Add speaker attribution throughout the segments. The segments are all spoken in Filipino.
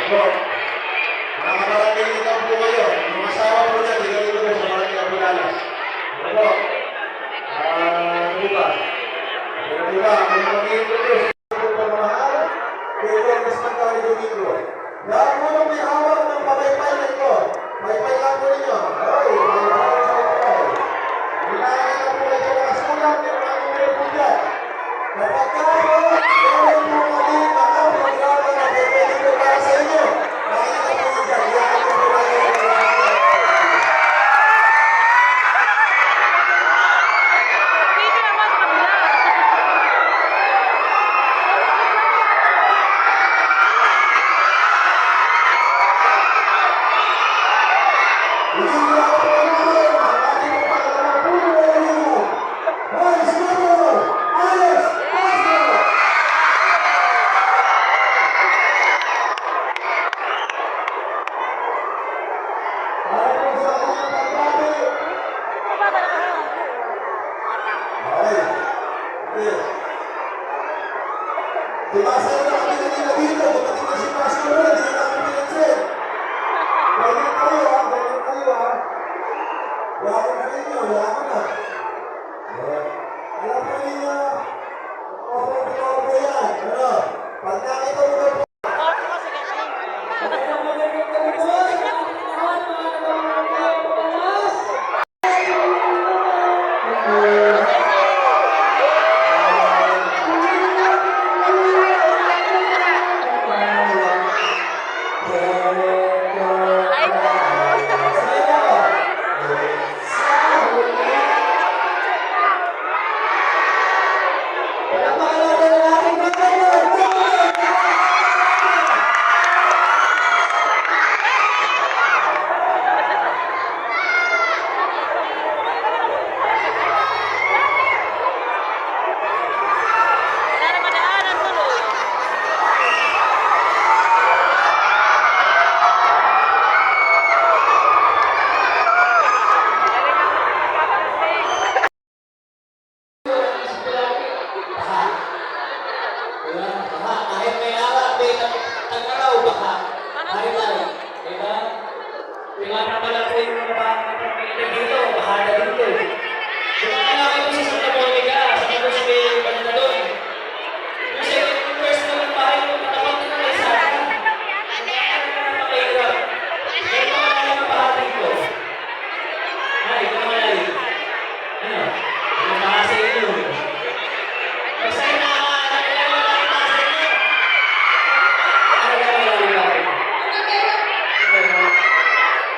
Speaker 1: po. Mga kapatid, ikaw po kayo. Mga asawa po niya, tingnan dito po sa Barangay Abulalas. Ano po? Ano ba? Ano ba? Ang mag-i-introduce po po mahal. Dito ang Mas Magkawin Domingo. Lahat mo nang may hawak ng pabay-pay na ito. Pay-pay lang po ninyo. Ay, pay-pay sa pay. Hinahangin na po kayo mga sulat ng mga numero po dyan. Kapag ka po, gawin mo kami mga programa na pwede po para sa inyo. Nakikita po dyan. Yan po po lang yung Tumasa na kami kanina dito. Pagdating na si Pastor na, hindi na kami pinansin. Ganyan kayo ha, ganyan kayo ha. Yaman na ninyo, yaman na. Alam mo ninyo, opo yan. Ano? Pag nakita mo na po.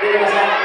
Speaker 2: Terima kasih.